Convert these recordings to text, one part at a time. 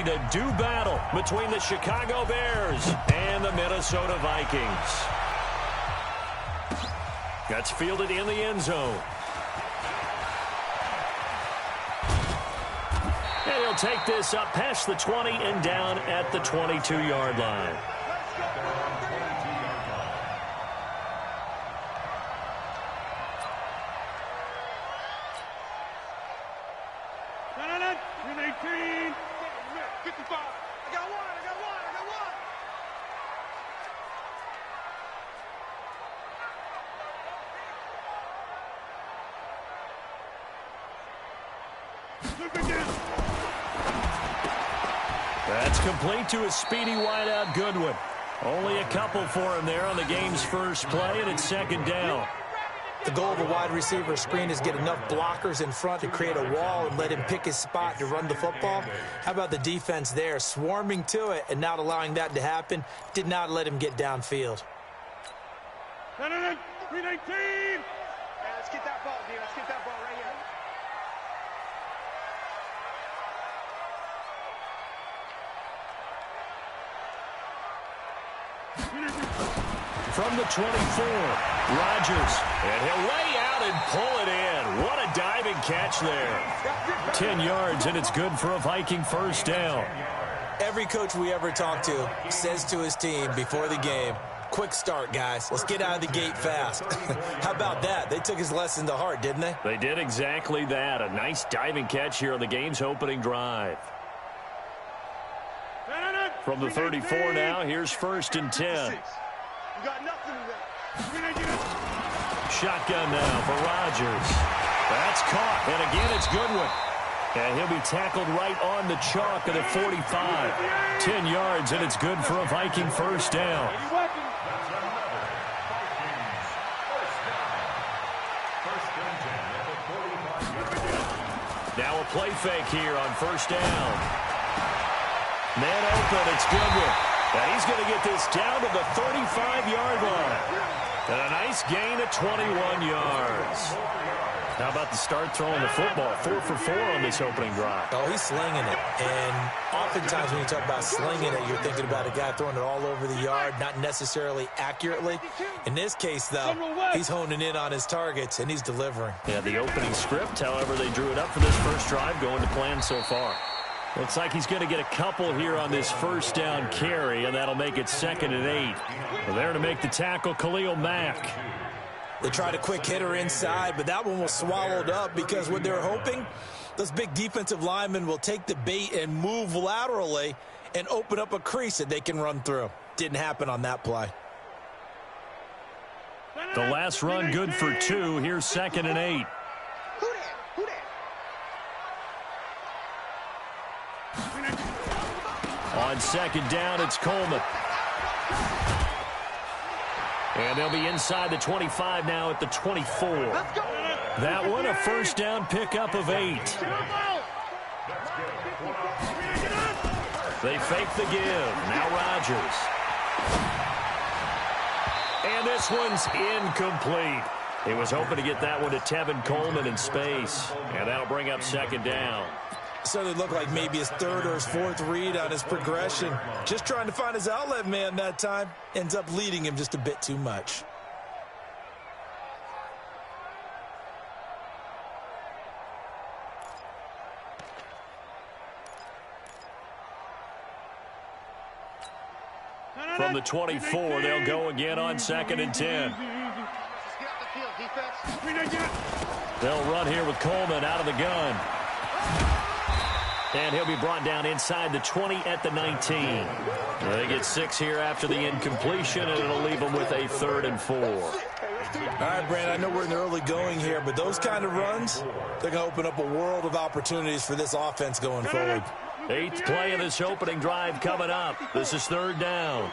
ready to do battle between the Chicago Bears and the Minnesota Vikings. That's fielded in the end zone. And he'll take this up past the 20 and down at the 22-yard line. That's complete to a speedy wideout Goodwin. Only a couple for him there on the game's first play, and it's second down. The goal of a wide receiver screen is get enough blockers in front to create a wall and let him pick his spot to run the football. How about the defense there, swarming to it and not allowing that to happen? Did not let him get downfield. 319. Let's get that ball, dude. Let's get that ball right here. From the 24, Rodgers, and he'll lay out and pull it in. What a diving catch there. 10 yards, and it's good for a Viking first down. Every coach we ever talk to says to his team before the game, quick start, guys. Let's get out of the gate fast. How about that? They took his lesson to heart, didn't they? They did exactly that. A nice diving catch here on the game's opening drive. From the 34 now, here's first and 10. Shotgun now for Rodgers. That's caught, and again it's Goodwin. And he'll be tackled right on the chalk of the 45. 10 yards, and it's good for a Viking first down. Now a play fake here on first down. Man open, it's Goodwin. And he's going to get this down to the 35-yard line. And a nice gain of 21 yards. How about the start throwing the football? 4 for 4 on this opening drive. Oh, he's slinging it. And oftentimes when you talk about slinging it, you're thinking about a guy throwing it all over the yard, not necessarily accurately. In this case, though, he's honing in on his targets, and he's delivering. Yeah, the opening script, however, they drew it up for this first drive, going to plan so far. Looks like he's going to get a couple here on this first down carry, and that'll make it 2nd and 8. Well, there to make the tackle, Khalil Mack. They tried a quick hitter inside, but that one was swallowed up because what they're hoping, those big defensive linemen will take the bait and move laterally and open up a crease that they can run through. Didn't happen on that play. The last run good for 2. Here's 2nd and 8. On second down, it's Coleman. And they'll be inside the 25 now at the 24. That one, a first down pickup of 8. They fake the give. Now Rodgers. And this one's incomplete. He was hoping to get that one to Tevin Coleman in space. And that'll bring up second down. So it looked like maybe his third or his fourth read on his progression. Just trying to find his outlet man that time. Ends up leading him just a bit too much. From the 24, they'll go again on 2nd and 10. They'll run here with Coleman out of the gun. And he'll be brought down inside the 20 at the 19. They get 6 here after the incompletion, and it'll leave them with a 3rd and 4. All right, Brand, I know we're in the early going here, but those kind of runs, they're going to open up a world of opportunities for this offense going forward. 8th play of this opening drive coming up. This is 3rd down.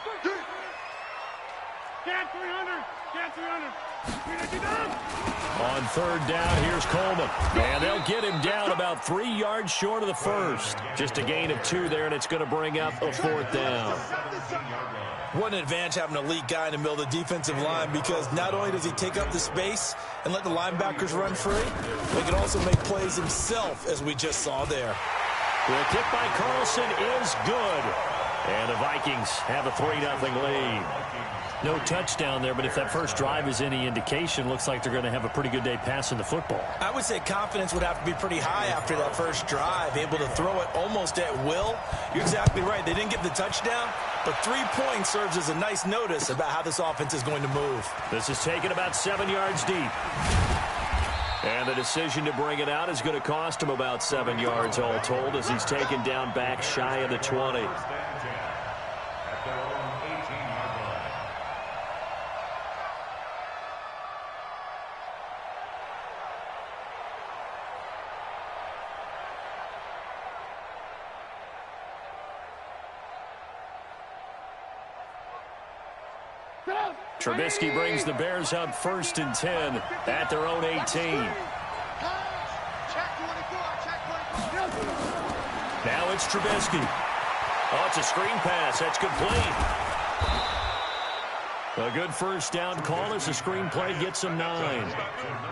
On 3rd down, here's Coleman. And they'll get him down about 3 yards short of the first. Just a gain of 2 there, and it's going to bring up a 4th down. What an advantage having an elite guy in the middle of the defensive line, because not only does he take up the space and let the linebackers run free, but he can also make plays himself, as we just saw there. The kick by Carlson is good. And the Vikings have a 3-0 lead. No touchdown there, but if that first drive is any indication, looks like they're going to have a pretty good day passing the football. I would say confidence would have to be pretty high after that first drive, able to throw it almost at will. You're exactly right. They didn't get the touchdown, but 3 points serves as a nice notice about how this offense is going to move. This is taken about 7 yards deep. And the decision to bring it out is going to cost him about 7 yards all told as he's taken down back shy of the 20. Trubisky brings the Bears up 1st and 10 at their own 18. Now it's Trubisky. Oh, it's a screen pass. That's complete. A good first down call as the screen play gets him 9.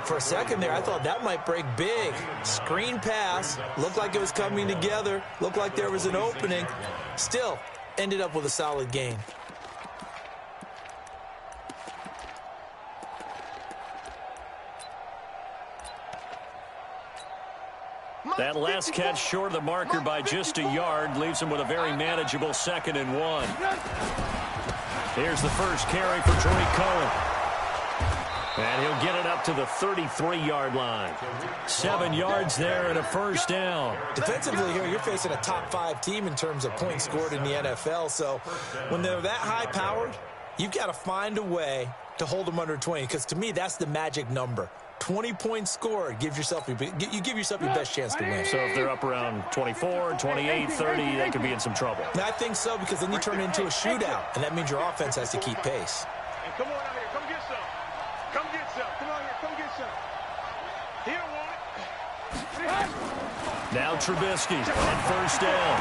For a second there, I thought that might break big. Screen pass. Looked like it was coming together. Looked like there was an opening. Still, ended up with a solid gain. That last catch short of the marker by just a yard leaves him with a very manageable 2nd and 1. Here's the first carry for Troy Cohen. And he'll get it up to the 33-yard line. 7 yards there and a first down. Defensively here, you're facing a top 5 team in terms of points scored in the NFL. So when they're that high-powered, you've got to find a way to hold them under 20. Because to me, that's the magic number. 20 points scored, you give yourself your best chance to win. So if they're up around 24, 28, 30, they could be in some trouble. And I think so, because then you turn it into a shootout, and that means your offense has to keep pace. And come on out here, come get some. Come get some. Come on here, come get some. He don't want it. Now Trubisky on first down.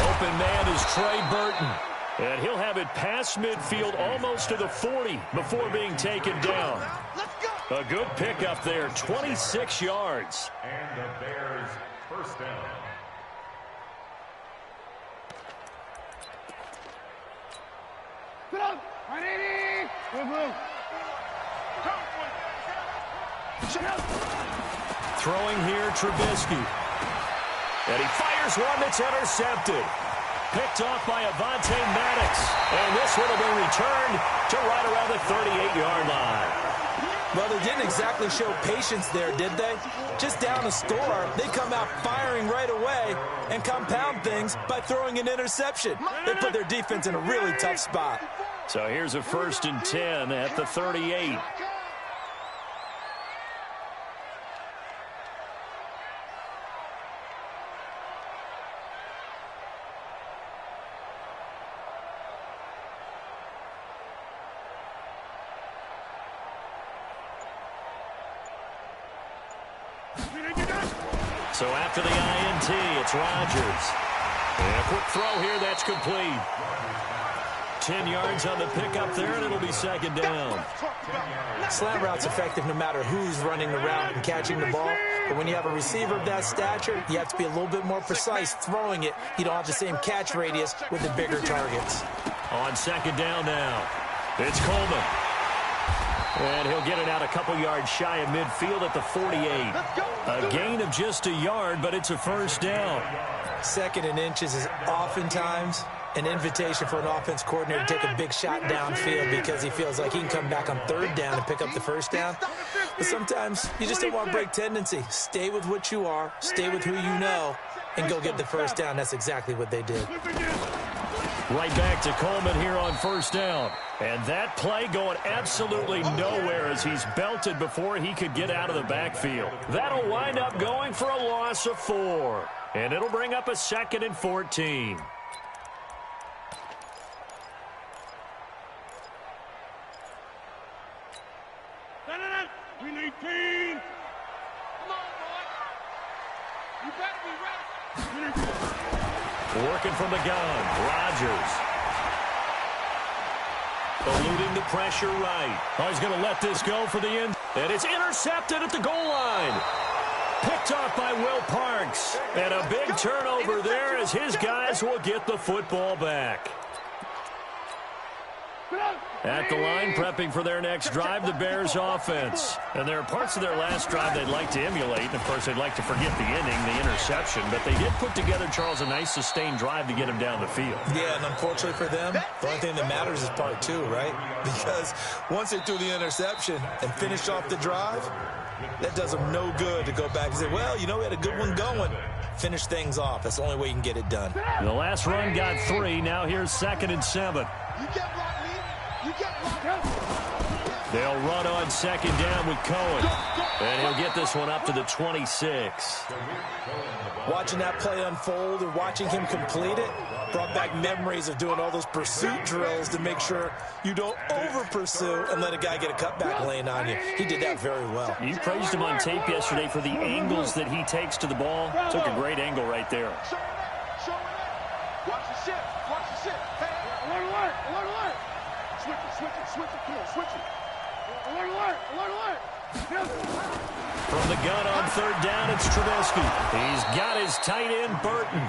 Open man is Trey Burton. And he'll have it past midfield almost to the 40 before being taken down. A good pickup there, 26 yards. And the Bears first down. Throwing here, Trubisky. And he fires one that's intercepted. Picked off by Avonte Maddox. And this one will be returned to right around the 38-yard line. Well, they didn't exactly show patience there, did they? Just down a score, they come out firing right away and compound things by throwing an interception. They put their defense in a really tough spot. So here's a 1st and 10 at the 38. So after the INT, it's Rodgers. And a quick throw here, that's complete. 10 yards on the pickup there, and it'll be 2nd down. Slant route's effective no matter who's running the route and catching the ball. But when you have a receiver of that stature, you have to be a little bit more precise throwing it. You don't have the same catch radius with the bigger targets. On 2nd down now, it's Coleman. And he'll get it out a couple yards shy of midfield at the 48. A gain of just a yard, but it's a first down. 2nd and inches is oftentimes an invitation for an offense coordinator to take a big shot downfield because he feels like he can come back on 3rd down and pick up the first down. But sometimes you just don't want to break tendency. Stay with what you are, stay with who you know, and go get the first down. That's exactly what they did. Right back to Coleman here on first down. And that play going absolutely nowhere as he's belted before he could get out of the backfield. That'll wind up going for a loss of 4. And it'll bring up a 2nd and 14. We need team. Come on, boy. You better be ready. Working from the gun, Rodgers. Eluding the pressure right. Oh, he's going to let this go for the end. And it's intercepted at the goal line. Picked off by Will Parks. And a big turnover there as his guys will get the football back. At the line, prepping for their next drive, the Bears offense. And there are parts of their last drive they'd like to emulate. And, of course, they'd like to forget the inning, the interception. But they did put together, Charles, a nice sustained drive to get him down the field. Yeah, and unfortunately for them, the only thing that matters is part two, right? Because once they threw the interception and finished off the drive, that does them no good to go back and say, well, you know, we had a good one going. Finish things off. That's the only way you can get it done. The last run got 3. Now here's 2nd and 7. They'll run on 2nd down with Cohen. And he'll get this one up to the 26. Watching that play unfold and watching him complete it brought back memories of doing all those pursuit drills to make sure you don't over-pursue and let a guy get a cutback lane on you. He did that very well. You praised him on tape yesterday for the angles that he takes to the ball. Took a great angle right there. Watch the shift. Watch the shift. Hey, alert, alert, alert. Switch it, switch it, switch it. Come on, switch it. Alert, alert, alert, alert. From the gun on 3rd down, it's Trubisky. He's got his tight end, Burton.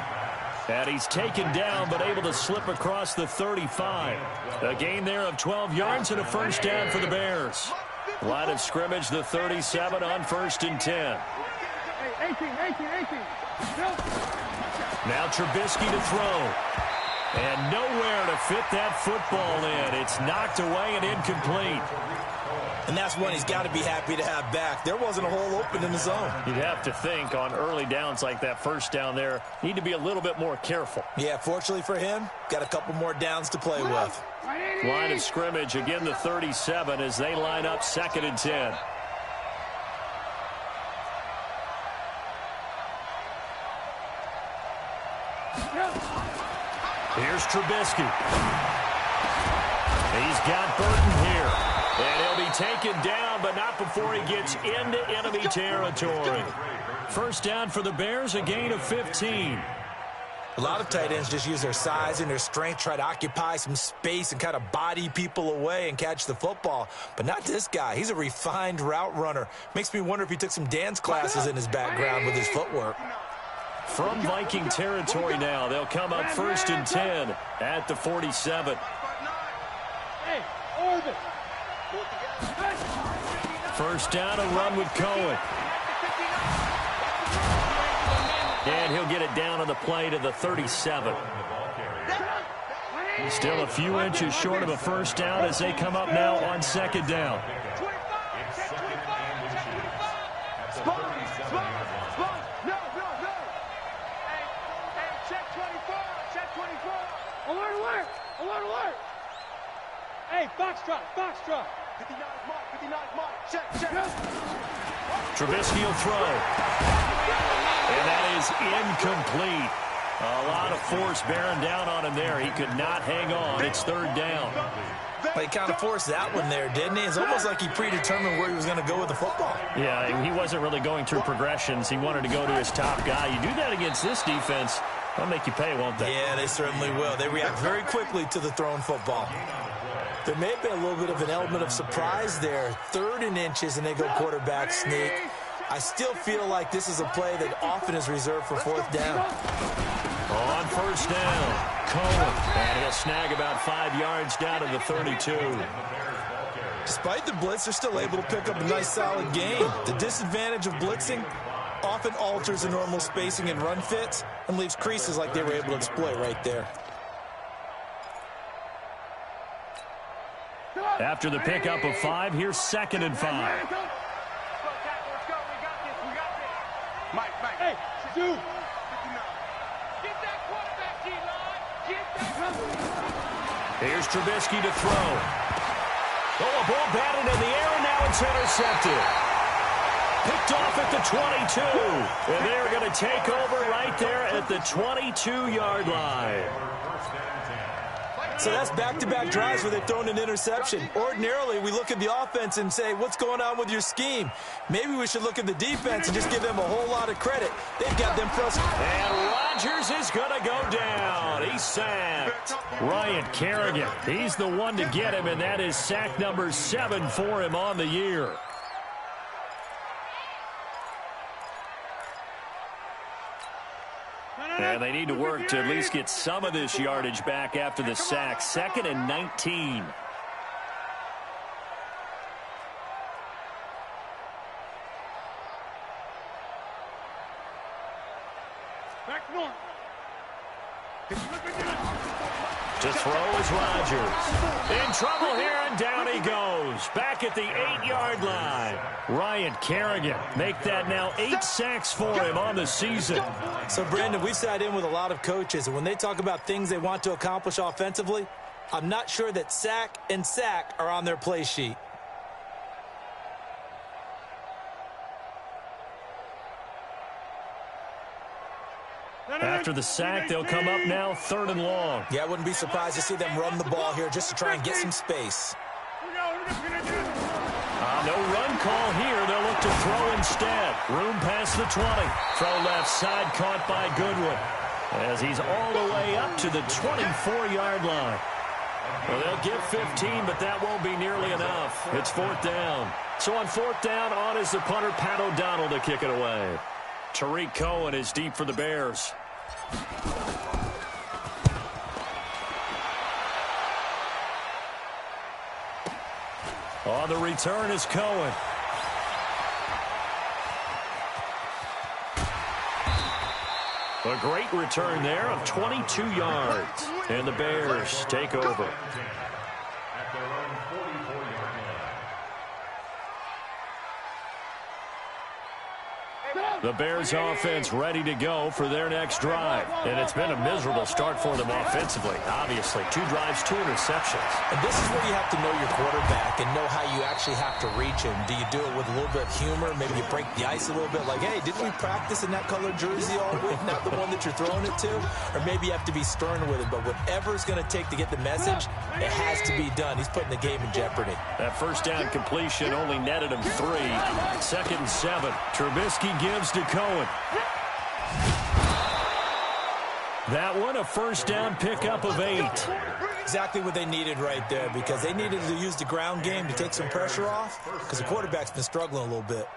And he's taken down, but able to slip across the 35. A gain there of 12 yards and a 1st down for the Bears. Line of scrimmage, the 37 on 1st and 10. 18. Now Trubisky to throw. And nowhere to fit that football in. It's knocked away and incomplete. And that's one he's got to be happy to have back. There wasn't a hole open in the zone. You'd have to think on early downs like that 1st down there, need to be a little bit more careful. Yeah, fortunately for him, got a couple more downs to play with. Line of scrimmage, again the 37 as they line up 2nd and 10. Here's Trubisky. He's got Burton here. And he'll be taken down, but not before he gets into enemy territory. 1st down for the Bears, a gain of 15. A lot of tight ends just use their size and their strength, try to occupy some space and kind of body people away and catch the football. But not this guy. He's a refined route runner. Makes me wonder if he took some dance classes in his background with his footwork. From Viking territory now, they'll come up 1st and 10 at the 47. Hey, orbit. 1st down, a run with Cohen. And he'll get it down on the play to the 37. Still a few inches short of a 1st down as they come up now on 2nd down. Alert, alert. Hey, foxtrot. 59 mark, check. Trubisky will throw. And that is incomplete. A lot of force bearing down on him there. He could not hang on. It's 3rd down. But he kind of forced that one there, didn't he? It's almost like he predetermined where he was going to go with the football. Yeah, he wasn't really going through progressions. He wanted to go to his top guy. You do that against this defense, they'll make you pay, won't they? Yeah, they certainly will. They react very quickly to the thrown football. There may have been a little bit of an element of surprise there. 3rd and inches, and they go quarterback sneak. I still feel like this is a play that often is reserved for 4th down. On 1st down, Cohen. And he'll snag about 5 yards down to the 32. Despite the blitz, they're still able to pick up a nice solid gain. The disadvantage of blitzing often alters the normal spacing and run fits and leaves creases like they were able to exploit right there. After the pickup of 5, here's 2nd and 5. Let's go. Mike. Hey, dude. Get that quarterback, G-line. Get that. Here's Trubisky to throw. Oh, a ball batted in the air, and now it's intercepted. Picked off at the 22. And they're going to take over right there at the 22-yard line. So that's back-to-back drives where they've thrown an interception. Ordinarily, we look at the offense and say, what's going on with your scheme? Maybe we should look at the defense and just give them a whole lot of credit. They've got them frustrated. And Rodgers is going to go down. He's sacked. Ryan Kerrigan, he's the one to get him, and that is sack number 7 for him on the year. And they need to work to at least get some of this yardage back after the sack. 2nd and 19. Back north. To throw is Rodgers. In trouble here, and down he goes. Back at the 8-yard line. Ryan Kerrigan make that now 8 sacks for him on the season. So, Brandon, we've sat in with a lot of coaches, and when they talk about things they want to accomplish offensively, I'm not sure that sack and sack are on their play sheet. After the sack, they'll come up now 3rd and long. Yeah, I wouldn't be surprised to see them run the ball here just to try and get some space. No run call here. They'll look to throw instead. Room past the 20. Throw left side, caught by Goodwin, as he's all the way up to the 24-yard line. Well, they'll give 15, but that won't be nearly enough. It's 4th down. So on 4th down, on is the punter, Pat O'Donnell, to kick it away. Tariq Cohen is deep for the Bears. On the return is Cohen. A great return there of 22 yards. And the Bears take over. At their own 44-yard line. The Bears offense ready to go for their next drive. And it's been a miserable start for them offensively. Obviously, 2 drives, 2 interceptions. And this is where you have to know your quarterback and know how you actually have to reach him. Do you do it with a little bit of humor? Maybe you break the ice a little bit, like, hey, didn't we practice in that colored jersey all week? Not the one that you're throwing it to? Or maybe you have to be stern with it. But whatever it's going to take to get the message, it has to be done. He's putting the game in jeopardy. That first down completion only netted him 3. 2nd and 7. Trubisky gives to Cohen. That one, a first down pickup of 8. Exactly what they needed right there, because they needed to use the ground game to take some pressure off, because the quarterback's been struggling a little bit.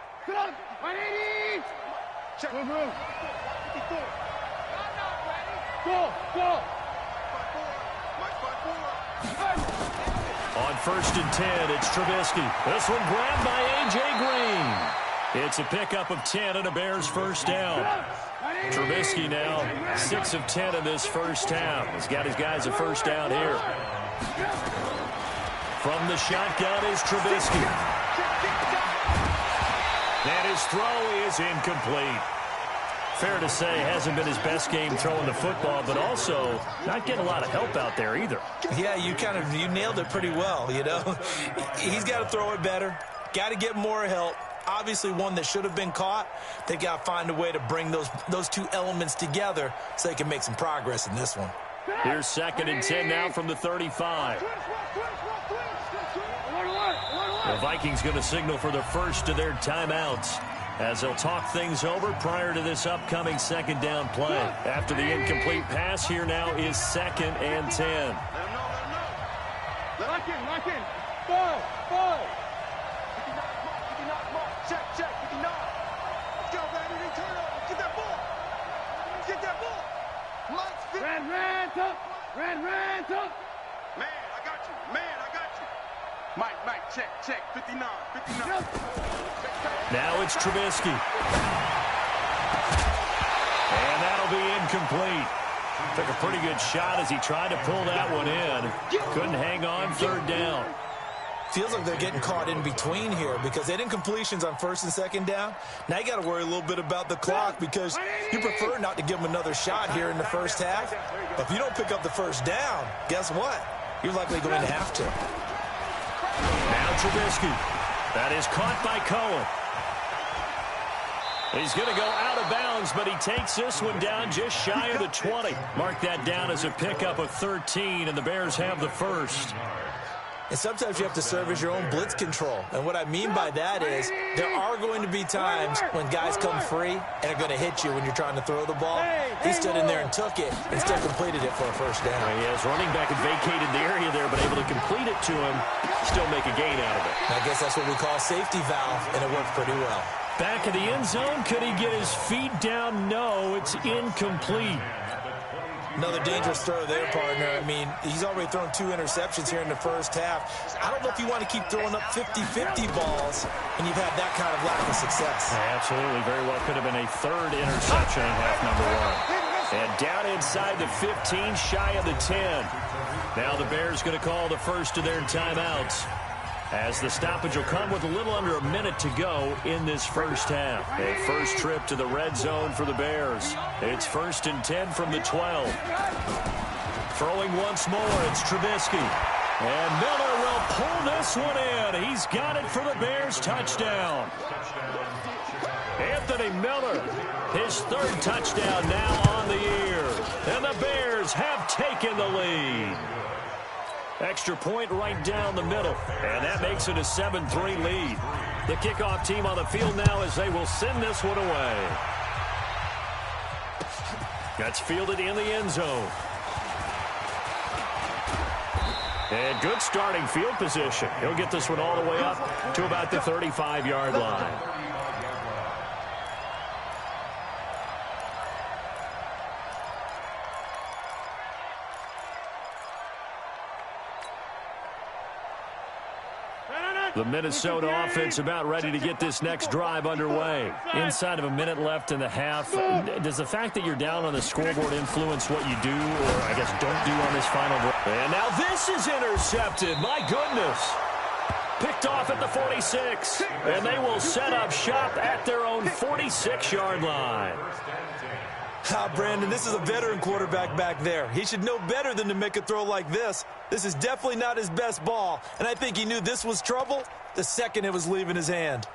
On 1st and 10, it's Trubisky. This one grabbed by A.J. Green. It's a pickup of 10 and a Bears first down. Trubisky now 6 of 10 in this first half. He's got his guys a first down here. From the shotgun is Trubisky. And his throw is incomplete. Fair to say, hasn't been his best game throwing the football, but also not getting a lot of help out there either. Yeah, you nailed it pretty well, you know. He's got to throw it better. Got to get more help. Obviously one that should have been caught. They got to find a way to bring those 2 elements together so they can make some progress in this one. Here's 2nd and 10 now from the 35. The Vikings going to signal for the first of their timeouts as they'll talk things over prior to this upcoming 2nd down play. After the incomplete pass, here now is 2nd and 10. Lock in. Ball. Check. 59. Let's go, baby. Turn over. Get that ball. Lights fit. Red, up. Man, I got you. Mike, check. 59. Now it's Trubisky. And that'll be incomplete. Took a pretty good shot as he tried to pull that one in. Couldn't hang on 3rd down. Feels like they're getting caught in between here because they didn't completions on 1st and 2nd down. Now you got to worry a little bit about the clock because you prefer not to give them another shot here in the first half. But if you don't pick up the first down, guess what? You're likely going to have to. Now Trubisky. That is caught by Cohen. He's going to go out of bounds, but he takes this one down just shy of the 20. Mark that down as a pickup of 13, and the Bears have the first. And sometimes you have to serve as your own blitz control. And what I mean by that is there are going to be times when guys come free and are going to hit you when you're trying to throw the ball. He stood in there and took it and still completed it for a first down. He has running back and vacated the area there, but able to complete it to him, still make a gain out of it. And I guess that's what we call safety valve, and it worked pretty well. Back of the end zone. Could he get his feet down? No, it's incomplete. Another dangerous throw there, partner. I mean, he's already thrown 2 interceptions here in the first half. I don't know if you want to keep throwing up 50-50 balls when you've had that kind of lack of success. Yeah, absolutely. Very well could have been a 3rd interception in half number 1. And down inside the 15, shy of the 10. Now the Bears going to call the first of their timeouts, as the stoppage will come with a little under a minute to go in this first half. A first trip to the red zone for the Bears. It's 1st and 10 from the 12. Throwing once more, it's Trubisky. And Miller will pull this one in. He's got it for the Bears touchdown. Anthony Miller, his 3rd touchdown now on the year. And the Bears have taken the lead. Extra point right down the middle, and that makes it a 7-3 lead. The kickoff team on the field now as they will send this one away. That's fielded in the end zone. And good starting field position. He'll get this one all the way up to about the 35-yard line. The Minnesota offense about ready to get this next drive underway. Inside of a minute left in the half. Does the fact that you're down on the scoreboard influence what you do, or I guess don't do on this final drive? And now this is intercepted. My goodness. Picked off at the 46. And they will set up shop at their own 46-yard line. Brandon, this is a veteran quarterback back there. He should know better than to make a throw like this. This is definitely not his best ball, and I think he knew this was trouble the second it was leaving his hand.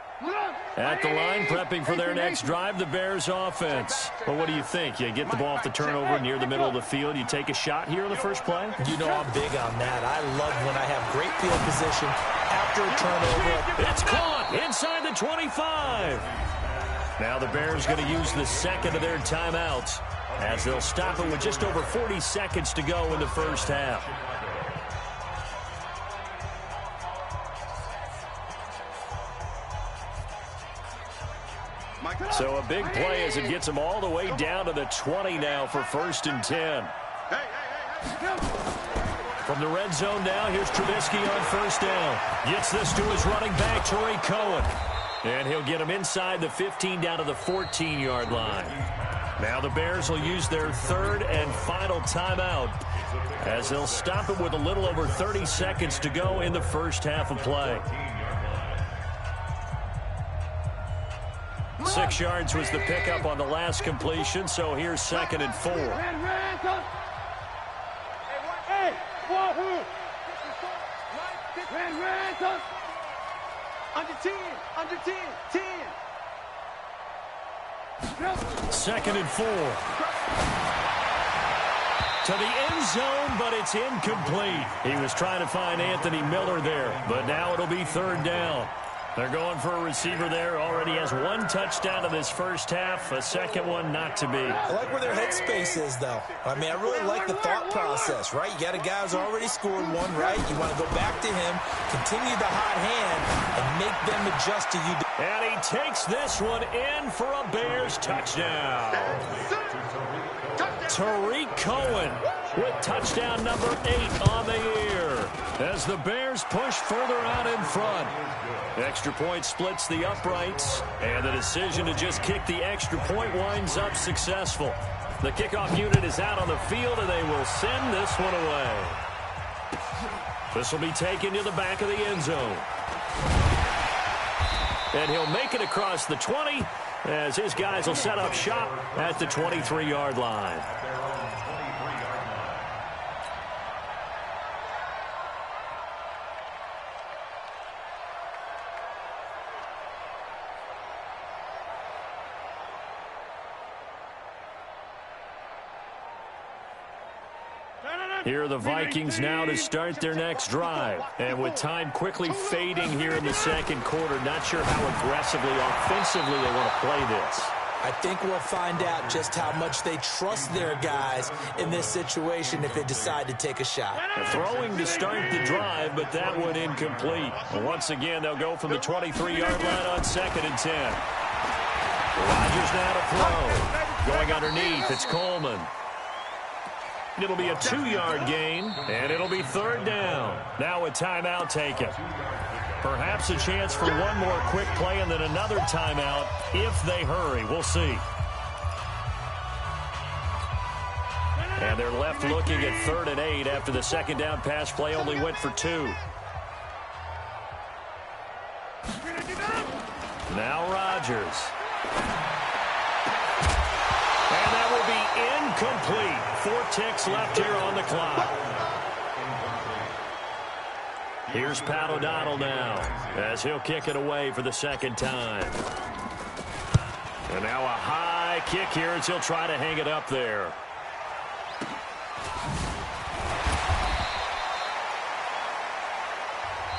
At the line, prepping for their next drive, the Bears offense. Well, what do you think? You get the ball off the turnover near the middle of the field. You take a shot here in the first play? You know I'm big on that. I love when I have great field position after a turnover. It's caught inside the 25. Now the Bears going to use the second of their timeouts, as they'll stop it with just over 40 seconds to go in the first half. So a big play as it gets them all the way down to the 20 now for 1st and 10. From the red zone now, here's Trubisky on 1st down. Gets this to his running back, Tariq Cohen. And he'll get him inside the 15 down to the 14-yard line. Now the Bears will use their 3rd and final timeout, as they'll stop it with a little over 30 seconds to go in the first half of play. 6 yards was the pickup on the last completion, so here's 2nd and 4. Under 10, under 10, 10. 2nd and 4. To the end zone, but it's incomplete. He was trying to find Anthony Miller there, but now it'll be 3rd down. They're going for a receiver there. Already has 1 touchdown in this first half. A second one not to be. I like where their headspace is, though. I mean, I really like the thought process, right? You got a guy who's already scored 1, right? You want to go back to him, continue the hot hand, and make them adjust to you. And he takes this one in for a Bears touchdown. Tariq Cohen with touchdown number 8 on the year, as the Bears push further out in front. Extra point splits the uprights, and the decision to just kick the extra point winds up successful. The kickoff unit is out on the field, and they will send this one away. This will be taken to the back of the end zone. And he'll make it across the 20, as his guys will set up shop at the 23-yard line. Here are the Vikings now to start their next drive. And with time quickly fading here in the second quarter, not sure how aggressively, offensively they want to play this. I think we'll find out just how much they trust their guys in this situation if they decide to take a shot. Throwing to start the drive, but that one incomplete. Once again, they'll go from the 23-yard line on 2nd and 10. Rodgers now to throw. Going underneath, it's Coleman. It'll be a 2-yard gain, and it'll be 3rd down. Now a timeout taken. Perhaps a chance for one more quick play and then another timeout if they hurry. We'll see. And they're left looking at 3rd and 8 after the second down pass play only went for 2. Now Rodgers. And that will be incomplete. 4 ticks left here on the clock. Here's Pat O'Donnell now as he'll kick it away for the second time. And now a high kick here as he'll try to hang it up there.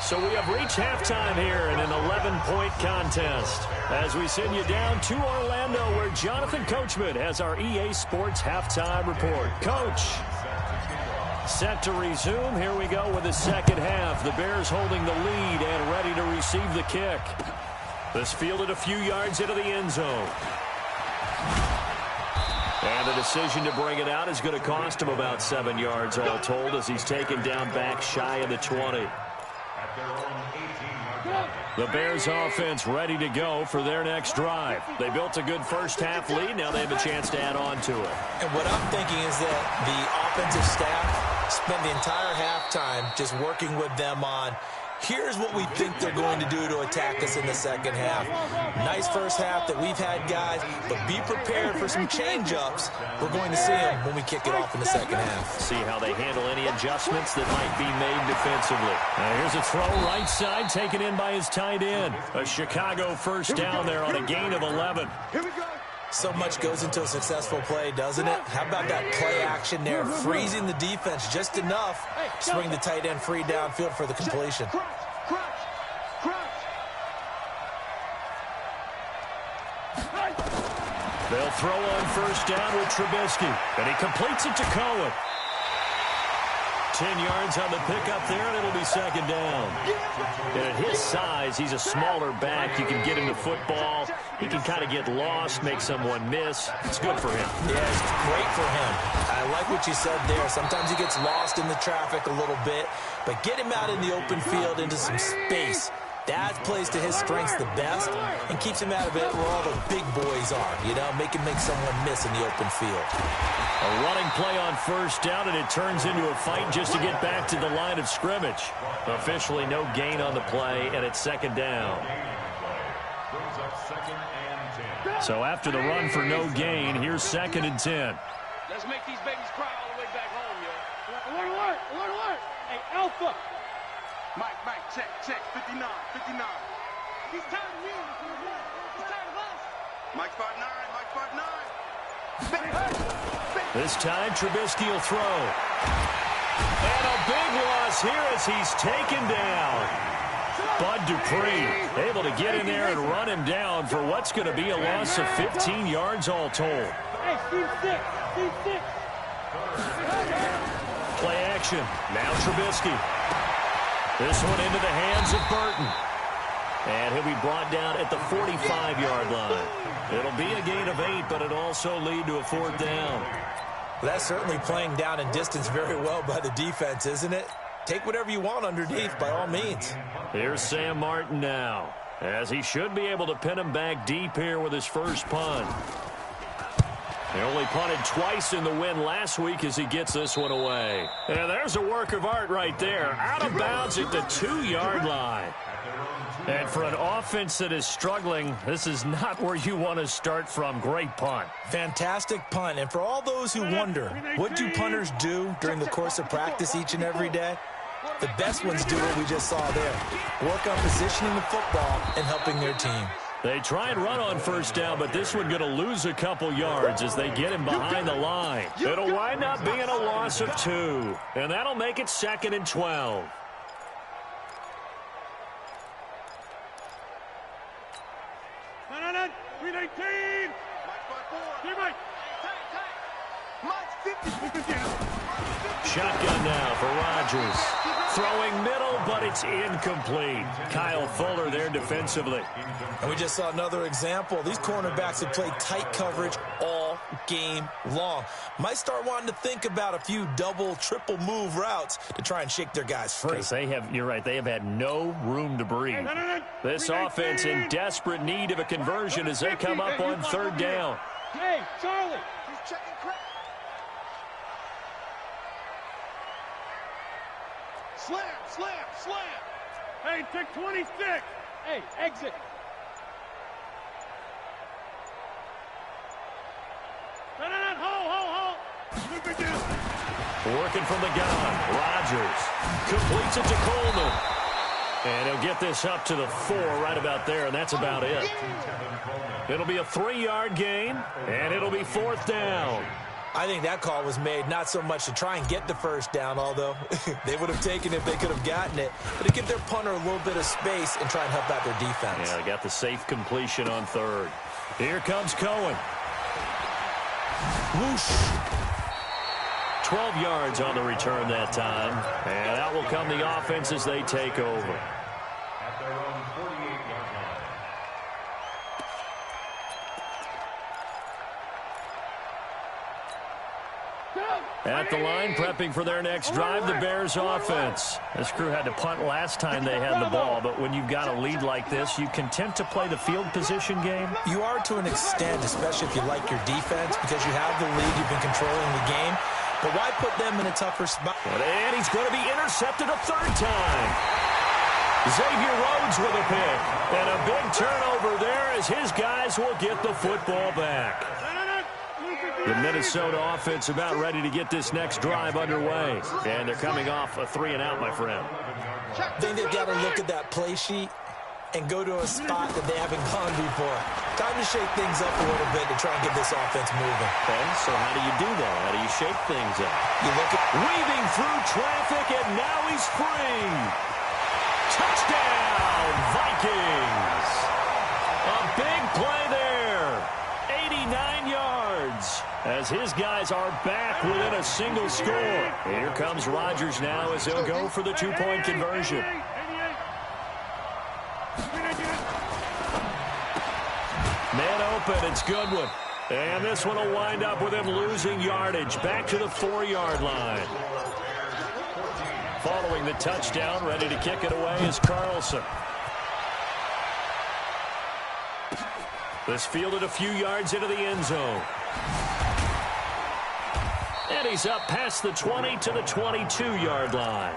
So we have reached halftime here in an 11-point contest as we send you down to Orlando where Jonathan Coachman has our EA Sports halftime report. Coach, set to resume. Here we go with the second half. The Bears holding the lead and ready to receive the kick. This fielded a few yards into the end zone. And the decision to bring it out is going to cost him about 7 yards all told as he's taken down back shy of the 20. The Bears offense ready to go for their next drive. They built a good first-half lead. Now they have a chance to add on to it. And what I'm thinking is that the offensive staff spent the entire halftime just working with them on, here's what we think they're going to do to attack us in the second half. Nice first half that we've had, guys, but be prepared for some change-ups. We're going to see them when we kick it off in the second half. See how they handle any adjustments that might be made defensively. Now here's a throw right side taken in by his tight end. A Chicago first down there on a gain of 11. Here we go. So much goes into a successful play, doesn't it? How about that play action there, freezing the defense just enough to swing the tight end free downfield for the completion. They'll throw on first down with Trubisky, and he completes it to Cohen. 10 yards on the pickup there, and it'll be second down. And at his size, he's a smaller back. You can get him to football. He can kind of get lost, make someone miss. It's good for him. Yeah, it's great for him. I like what you said there. Sometimes he gets lost in the traffic a little bit, but get him out in the open field into some space. That plays to his strengths the best and keeps him out of it where all the big boys are, you know, make someone miss in the open field. A running play on first down, and it turns into a fight just to get back to the line of scrimmage. Officially no gain on the play, and it's second down. So after the run for no gain, here's 2nd and 10. Let's make these babies cry all the way back home, yo. Alert. Hey, Alpha. Mike, check, 59. He's tired of me. He's tired of us. Mike 5'9". This time, Trubisky will throw. And a big loss here as he's taken down. Bud Dupree able to get in there and run him down for what's going to be a loss of 15 yards all told. Hey, Steve 6. Play action. Now Trubisky. This one into the hands of Burton. And he'll be brought down at the 45-yard line. It'll be a gain of 8, but it'll also lead to a 4th down. Well, that's certainly playing down in distance very well by the defense, isn't it? Take whatever you want underneath, by all means. Here's Sam Martin now, as he should be able to pin him back deep here with his first punt. He only punted twice in the win last week as he gets this one away. And there's a work of art right there. Out of bounds at the 2-yard line. And for an offense that is struggling, this is not where you want to start from. Great punt. Fantastic punt. And for all those who wonder, what do punters do during the course of practice each and every day? The best ones do what we just saw there. Work on positioning the football and helping their team. They try and run on first down, but this one going to lose a couple yards as they get him behind the line. It'll wind up being a loss of 2, and that'll make it 2nd and 12. No. 319. Here, Mike. Mike's 50. Shotgun now for Rodgers. Throwing middle, but it's incomplete. Kyle Fuller there defensively. And we just saw another example. These cornerbacks have played tight coverage all game long. Might start wanting to think about a few double, triple move routes to try and shake their guys free. You're right, they have had no room to breathe. This offense in desperate need of a conversion as they come up on third down. Hey, Charlie, he's checking crack. Slam, slam, slam. Hey, take 26. Hey, exit. No, hold. Look at this. Working from the gun. Rodgers completes it to Coleman. And he'll get this up to the 4 right about there, and that's about it. It'll be a 3-yard gain, and it'll be fourth down. I think that call was made not so much to try and get the first down, although they would have taken it if they could have gotten it, but to give their punter a little bit of space and try and help out their defense. Yeah, they got the safe completion on third. Here comes Cohen. Whoosh. 12 yards on the return that time, and out will come the offense as they take over. At their own 48-yard line. At the line, prepping for their next drive, the Bears offense. This crew had to punt last time they had the ball, but when you've got a lead like this, you content to play the field position game? You are to an extent, especially if you like your defense, because you have the lead, you've been controlling the game. But why put them in a tougher spot? And he's going to be intercepted a third time. Xavier Rhodes with a pick. And a big turnover there as his guys will get the football back. The Minnesota offense about ready to get this next drive underway. And they're coming off a 3-and-out, my friend. I think they've got to look at that play sheet and go to a spot that they haven't gone before. Time to shake things up a little bit to try and get this offense moving. Okay, so how do you do that? How do you shake things up? You look at weaving through traffic, and now he's free. Touchdown, Vikings. A big play there. 89 yards as his guys are back within a single score. Here comes Rodgers now as he'll go for the 2-point conversion. Man open, it's Goodwin. And this one will wind up with him losing yardage. Back to the 4-yard line. Following the touchdown, ready to kick it away is Carlson. This fielded a few yards into the end zone. And he's up past the 20 to the 22-yard line.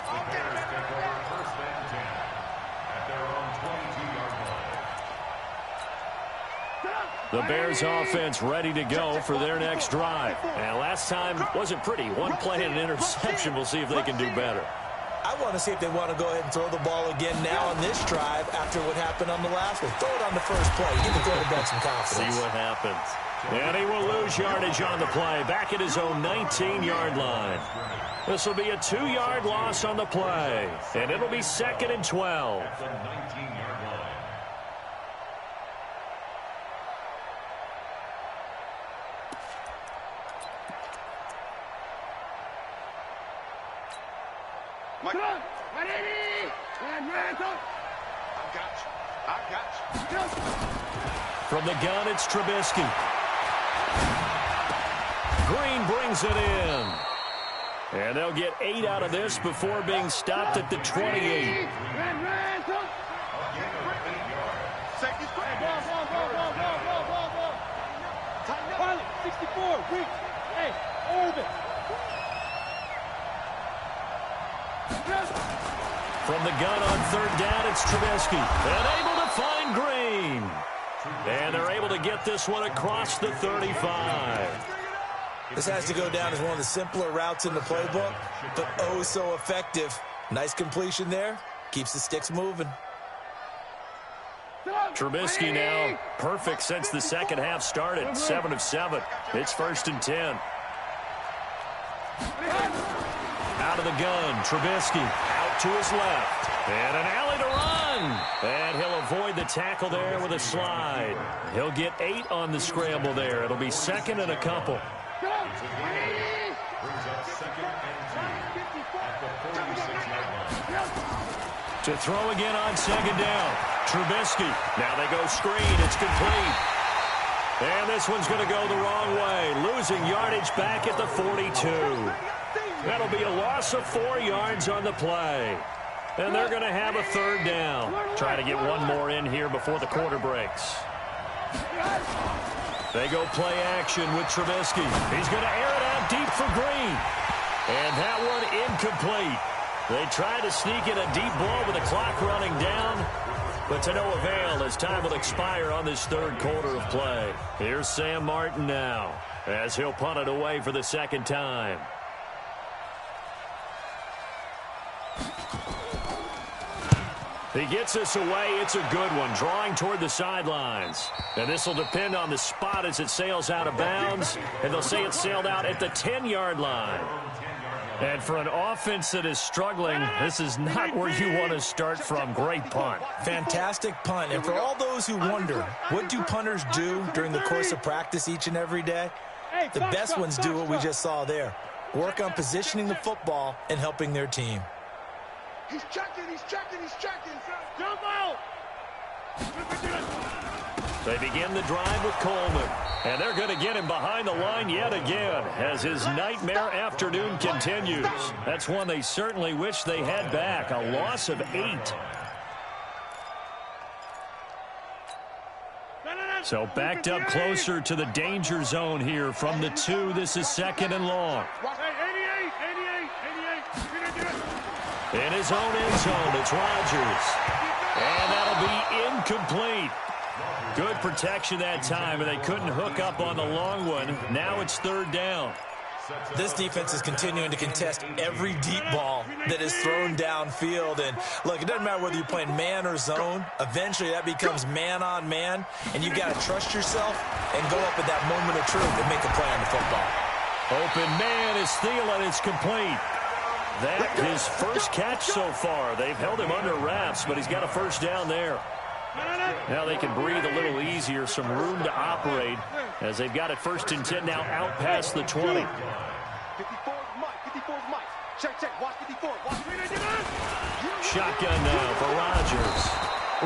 The Bears offense ready to go for their next drive. And last time wasn't pretty. One play and an interception. We'll see if they can do better. I want to see if they want to go ahead and throw the ball again now on this drive after what happened on the last one. Throw it on the first play. Give the quarterback some confidence. See what happens. And he will lose yardage on the play. Back at his own 19-yard line. This will be a 2-yard loss on the play. And it'll be 2nd and 12. From the gun, it's Trubisky. Green brings it in. And they'll get 8 out of this before being stopped at the 28. Pilot, 64, weak. Hey, Irvin. From the gun on third down, it's Trubisky. And able to find Green. And they're able to get this one across the 35. This has to go down as one of the simpler routes in the playbook, but oh so effective. Nice completion there. Keeps the sticks moving. Trubisky now perfect since the second half started. 7 of 7. It's 1st and 10. Out of the gun, Trubisky out to his left. And an alley to run. And he'll avoid the tackle there with a slide. He'll get 8 on the scramble there. It'll be 2nd and a couple. Brings up 2nd and 2 at the 46-yard line. To throw again on second down. Trubisky. Now they go screen. It's complete. And this one's going to go the wrong way. Losing yardage back at the 42. That'll be a loss of 4 yards on the play. And they're going to have a third down. Try to get one more in here before the quarter breaks. They go play action with Trubisky. He's going to air it out deep for Green. And that one incomplete. They tried to sneak in a deep ball with the clock running down, but to no avail as time will expire on this third quarter of play. Here's Sam Martin now as he'll punt it away for the second time. He gets this away. It's a good one, drawing toward the sidelines. And this will depend on the spot as it sails out of bounds. And they'll say it sailed out at the 10-yard line. And for an offense that is struggling, this is not where you want to start from. Great punt. Fantastic punt. And for all those who wonder, what do punters do during the course of practice each and every day? The best ones do what we just saw there. Work on positioning the football and helping their team. He's checking. Jump out. They begin the drive with Coleman. And they're going to get him behind the line yet again as his nightmare afternoon continues. That's one they certainly wish they had back. A loss of 8. So backed up closer to the danger zone here from the 2. This is second and long. 88. In his own end zone, it's Rodgers. And that'll be incomplete. Good protection that time, and they couldn't hook up on the long one. Now it's third down. This defense is continuing to contest every deep ball that is thrown downfield. And, look, it doesn't matter whether you're playing man or zone. Eventually that becomes man on man, and you've got to trust yourself and go up at that moment of truth and make a play on the football. Open man is Thielen. It's complete. That his first catch so far. They've held him under wraps, but he's got a first down there. Now they can breathe a little easier, some room to operate as they've got it first and 10 now out past the 20. 54's Mike. Check. Watch 54. Shotgun now for Rodgers.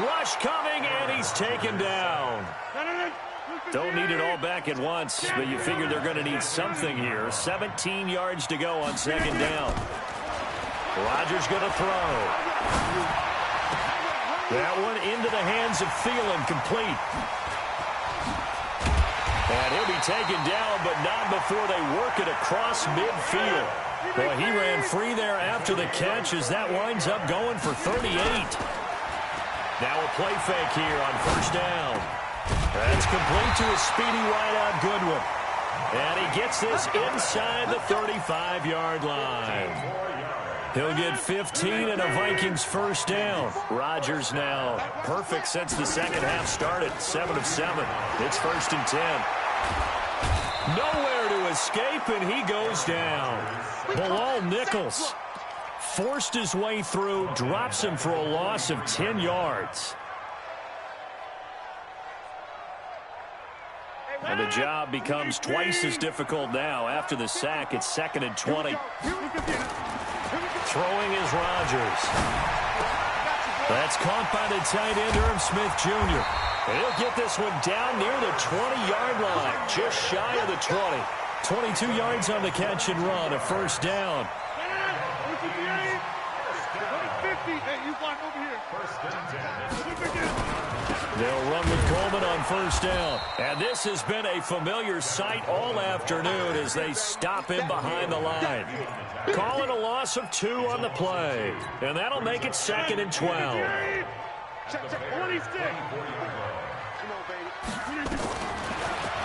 Rush coming, and he's taken down. Don't need it all back at once, but you figure they're going to need something here. 17 yards to go on second down. Rodgers going to throw. That one into the hands of Thielen, complete. And he'll be taken down, but not before they work it across midfield. Boy, he ran free there after the catch as that winds up going for 38. Now a play fake here on first down. That's complete to a speedy wideout Goodwin. And he gets this inside the 35-yard line. He'll get 15 and a Vikings first down. Rodgers now perfect since the second half started. 7 of 7. It's first and 10. Nowhere to escape, and he goes down. Bilal Nichols forced his way through, drops him for a loss of 10 yards. And the job becomes twice as difficult now. After the sack, it's second and 20. Throwing is Rodgers. That's caught by the tight end, Irv Smith Jr. And he'll get this one down near the 20-yard line, just shy of the 20. 22 yards on the catch and run, a first down. They'll run with Coleman on first down. And this has been a familiar sight all afternoon as they stop him behind the line. Calling a loss of 2 on the play. And that'll make it second and 12.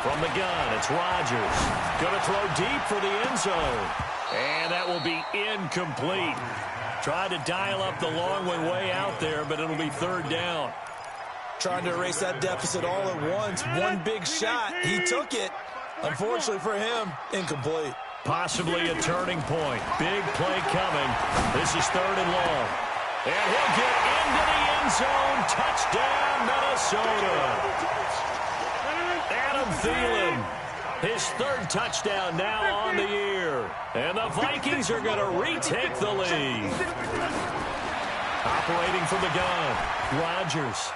From the gun, it's Rodgers. Going to throw deep for the end zone. And that will be incomplete. Tried to dial up the long one way out there, but it'll be third down. Trying to erase that deficit all at once. One big shot. He took it. Unfortunately for him, incomplete. Possibly a turning point. Big play coming. This is third and long. And he'll get into the end zone. Touchdown, Minnesota. Adam Thielen, his third touchdown now on the year. And the Vikings are going to retake the lead. Operating from the gun, Rodgers.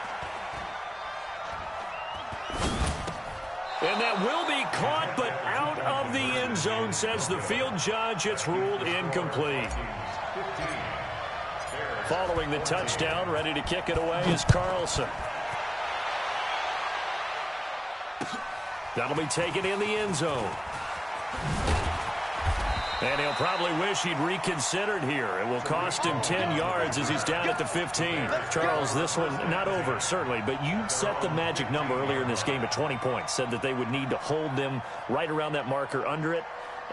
And that will be caught, but out of the end zone, says the field judge. It's ruled incomplete. Following the touchdown, ready to kick it away is Carlson. That'll be taken in the end zone. And he'll probably wish he'd reconsidered here. It will cost him 10 yards as he's down at the 15. Charles, this one not over, certainly, but you set the magic number earlier in this game at 20 points. Said that they would need to hold them right around that marker under it.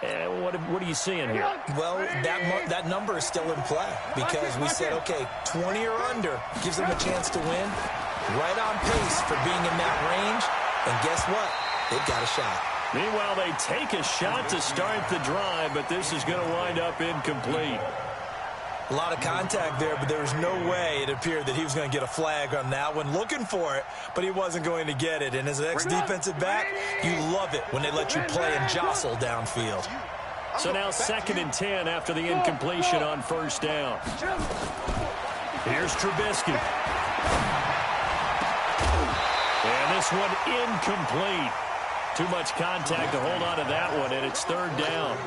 What are you seeing here? Well, that number is still in play because we said, okay, 20 or under gives them a chance to win. Right on pace for being in that range. And guess what? They've got a shot. Meanwhile, they take a shot to start the drive, but this is going to wind up incomplete. A lot of contact there, but there was no way it appeared that he was going to get a flag on that one. Looking for it, but he wasn't going to get it. And as an ex-defensive back, you love it when they let you play and jostle downfield. So now 2nd and 10 after the incompletion on first down. Here's Trubisky. And this one incomplete. Too much contact to hold on to that one, and it's 3rd down.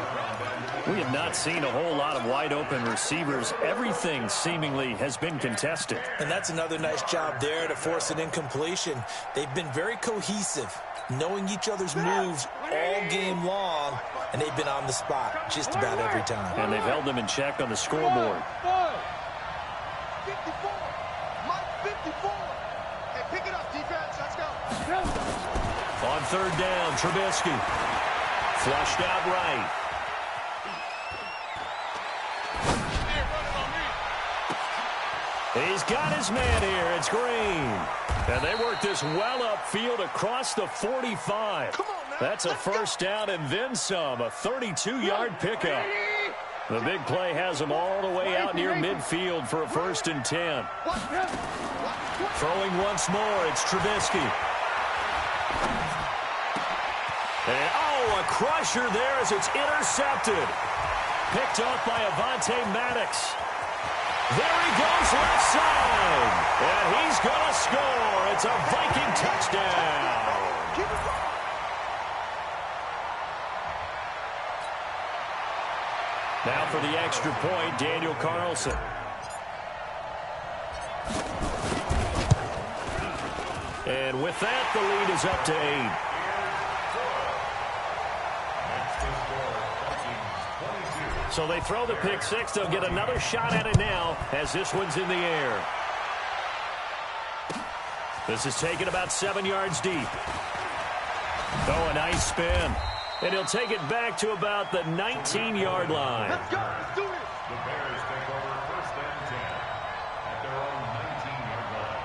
We have not seen a whole lot of wide-open receivers. Everything seemingly has been contested. And that's another nice job there to force an incompletion. They've been very cohesive, knowing each other's moves all game long, and they've been on the spot just about every time. And they've held them in check on the scoreboard. 54. Mike 54. Hey, pick it up, defense. Let's go. On 3rd down, Trubisky. Flushed out right. He's got his man here. It's Green. And they work this well upfield across the 45. That's a first down and then some. A 32-yard pickup. The big play has them all the way out near midfield for a 1st and 10. Throwing once more, it's Trubisky. And, a crusher there as it's intercepted. Picked off by Avonte Maddox. There he goes left side. And he's going to score. It's a Viking touchdown. Now for the extra point, Daniel Carlson. And with that, the lead is up to 8. So they throw the pick six. They'll get another shot at it now as this one's in the air. This is taken about 7 yards deep. Oh, a nice spin. And he'll take it back to about the 19-yard line. Let's go. Let's do it. The Bears take over 1st and 10 at their own 19-yard line.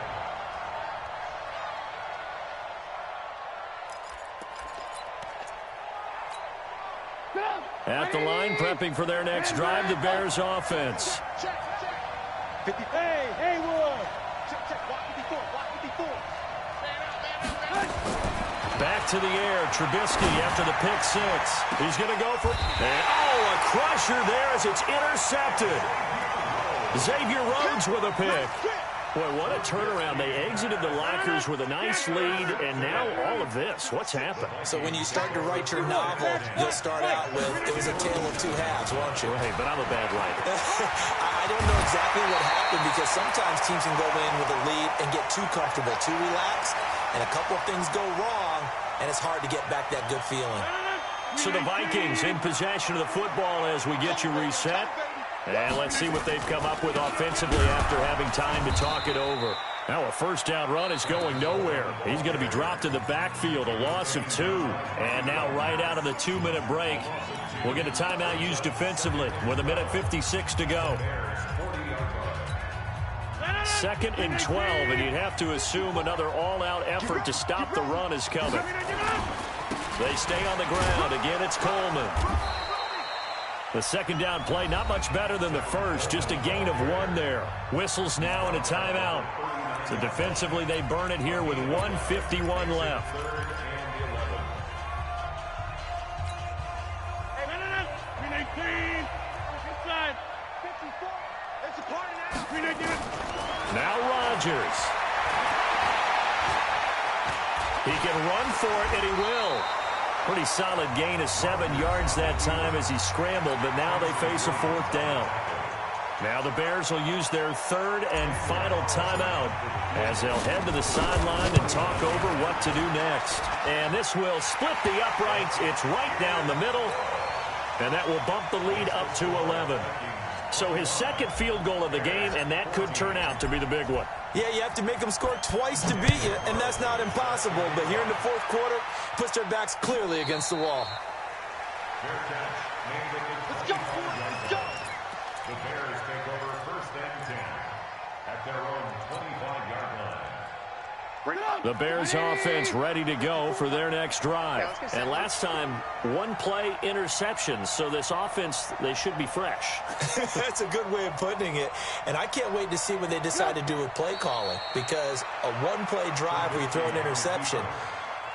At the line, prepping for their next drive, the Bears offense. Check. 50. Hey, Wood. Check. Block 54. Block 54. Back to the air, Trubisky after the pick six. He's going to go for... And, a crusher there as it's intercepted. Xavier Rhodes with a pick. Boy, what a turnaround. They exited the lockers with a nice lead, and now all of this. What's happened? So when you start to write your novel, you'll start out with, it was a tale of 2 halves, won't you? Hey, but I'm a bad writer. I don't know exactly what happened because sometimes teams can go in with a lead and get too comfortable, too relaxed, and a couple of things go wrong, and it's hard to get back that good feeling. So the Vikings in possession of the football as we get you reset. And let's see what they've come up with offensively after having time to talk it over. Now a first down run is going nowhere. He's going to be dropped in the backfield, a loss of 2. And now right out of the 2-minute break, we'll get a timeout used defensively with 1:56 to go. 2nd and 12, and you'd have to assume another all-out effort to stop the run is coming. They stay on the ground. Again, it's Coleman. The 2nd down play, not much better than the first, just a gain of 1 there. Whistles now and a timeout. So defensively, they burn it here with 1:51 left. Hey, 319. Inside. 54. Now Rodgers. He can run for it, and he will. Pretty solid gain of 7 yards that time as he scrambled, but now they face a 4th down. Now the Bears will use their 3rd and final timeout as they'll head to the sideline and talk over what to do next. And this will split the uprights. It's right down the middle, and that will bump the lead up to 11. So his 2nd field goal of the game, and that could turn out to be the big one. Yeah, you have to make them score twice to beat you, and that's not impossible. But here in the 4th quarter, puts their backs clearly against the wall. Let's go, let's go. The Bears take over 1st and 10 at their own 25-yard line. The Bears offense ready to go for their next drive. And last time, 1 play interception. So this offense, they should be fresh. That's a good way of putting it. And I can't wait to see what they decide to do with play calling. Because a 1-play drive where you throw an interception,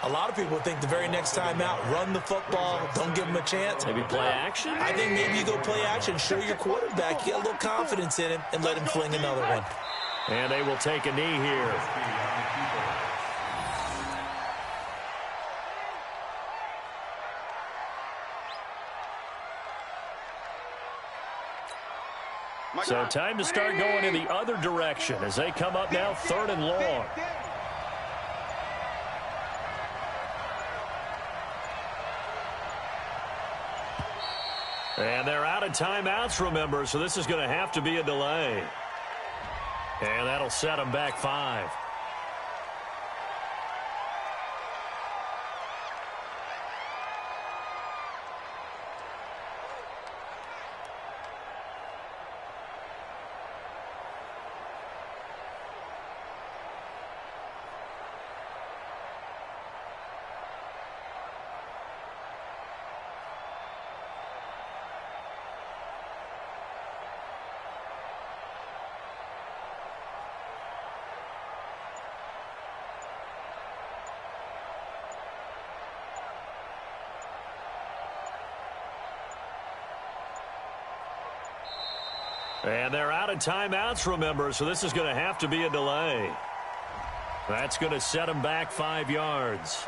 a lot of people think the very next time out, run the football, don't give them a chance. Maybe play action? I think maybe you go play action, show your quarterback, get a little confidence in him, and let him fling another one. And they will take a knee here. So time to start going in the other direction as they come up now 3rd and long. And they're out of timeouts, remember, so this is going to have to be a delay. And that'll set them back 5. And they're out of timeouts, remember, so this is going to have to be a delay. That's going to set them back 5 yards.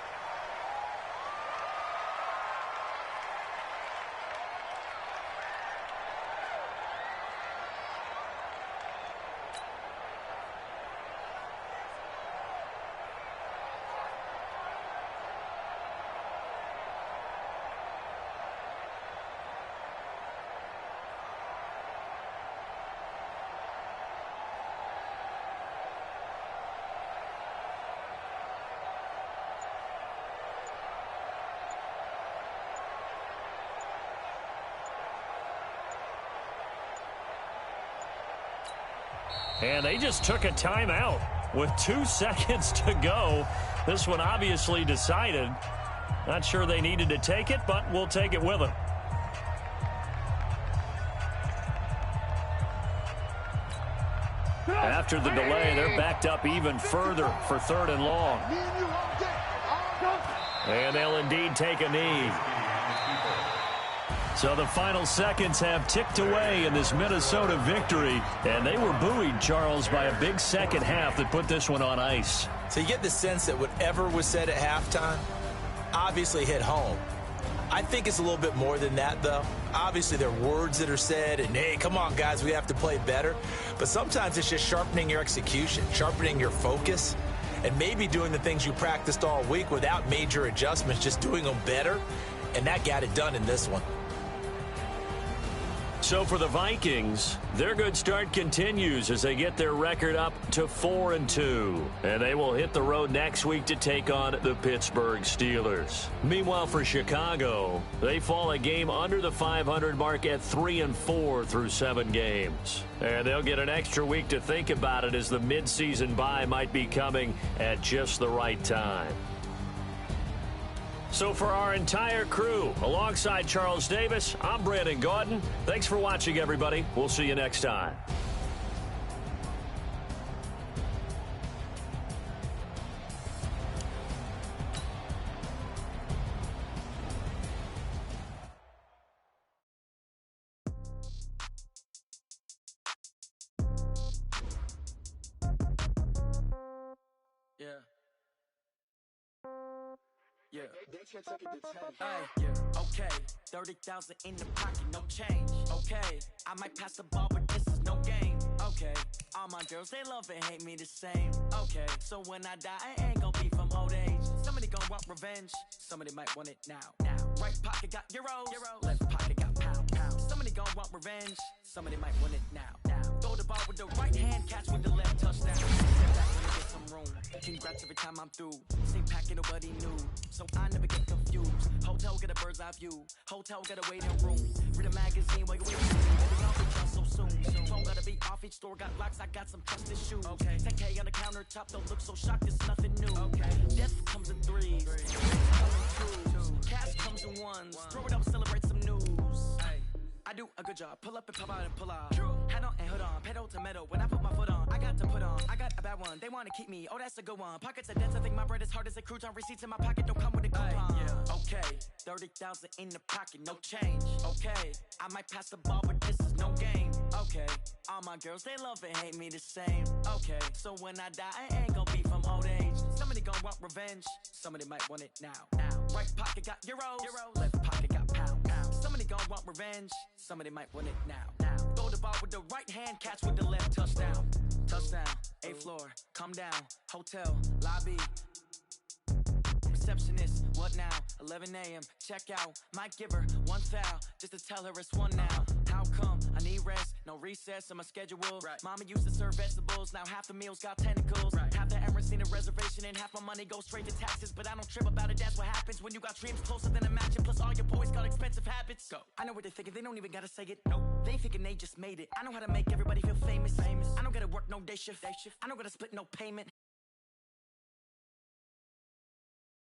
And they just took a timeout with 2 seconds to go. This one obviously decided. Not sure they needed to take it, but we'll take it with them. After the delay, they're backed up even further for 3rd and long. And they'll indeed take a knee. So the final seconds have ticked away in this Minnesota victory. And they were buoyed, Charles, by a big second half that put this one on ice. So you get the sense that whatever was said at halftime obviously hit home. I think it's a little bit more than that, though. Obviously, there are words that are said, and, hey, come on, guys, we have to play better. But sometimes it's just sharpening your execution, sharpening your focus, and maybe doing the things you practiced all week without major adjustments, just doing them better. And that got it done in this one. So for the Vikings, their good start continues as they get their record up to 4-2. And they will hit the road next week to take on the Pittsburgh Steelers. Meanwhile, for Chicago, they fall a game under the 500 mark at 3-4 through 7 games. And they'll get an extra week to think about it as the midseason bye might be coming at just the right time. So for our entire crew, alongside Charles Davis, I'm Brandon Gaudin. Thanks for watching, everybody. We'll see you next time. yeah. Hey, yeah. Okay, 30,000 in the pocket, no change. Okay, I might pass the ball, but this is no game. Okay, all my girls, they love and hate me the same. Okay, so when I die, I ain't gon' be from old age. Somebody gon' want revenge, somebody might want it now. Right pocket got euros, left pocket got pound. Somebody gon' want revenge, somebody might want it now. Throw the ball with the right hand, catch with the left, touchdown. Step back when I get some room. Congrats every time I'm through. Same packet, nobody knew, so I never get confused. Hotel get a bird's eye view. Hotel got a waiting room. Read a magazine while you wait. Baby, I'll be done so soon. Phone gotta be off, each store got locks. I got some trusted shoes. Okay, 10K on the countertop. Don't look so shocked. It's nothing new. Okay, death comes in threes. Comes in twos. Cash comes in ones. Throw it up, celebrate some news. Hey. I do a good job. Pull up and pop out and pull out. Head on and hood on. Pedal to metal. When I put my foot on, I got to put on. I got a bad one. They want to keep me. Oh, that's a good one. Pockets are dense. I think my bread is hard as a crouton. Receipts in my pocket don't come with a coupon. Yeah. Okay, 30,000 in the pocket, no change. Okay, I might pass the ball, but this is no game. Okay, all my girls, they love and hate me the same. Okay, so when I die, I ain't gon' be from old age. Somebody gon' want revenge. Somebody might want it now. Right pocket got euros. Left pocket got pound. Somebody gon' want revenge. Somebody might want it now. Throw the ball with the right hand, catch with the left, touchdown. Touchdown, 8th floor, come down, hotel, lobby. Receptionist, what now? 11 a.m. check out. Might give her one foul just to tell her it's one now. How come? I need rest, no recess on my schedule. Right. Mama used to serve vegetables, now half the meals got tentacles. Right. Half the Emirates need a reservation and half my money goes straight to taxes. But I don't trip about it, that's what happens when you got dreams closer than a match. Plus all your boys got expensive habits. Go. I know what they're thinking, they don't even gotta say it. Nope. They thinking they just made it. I know how to make everybody feel famous. I don't gotta work no day shift. I don't gotta split no payment.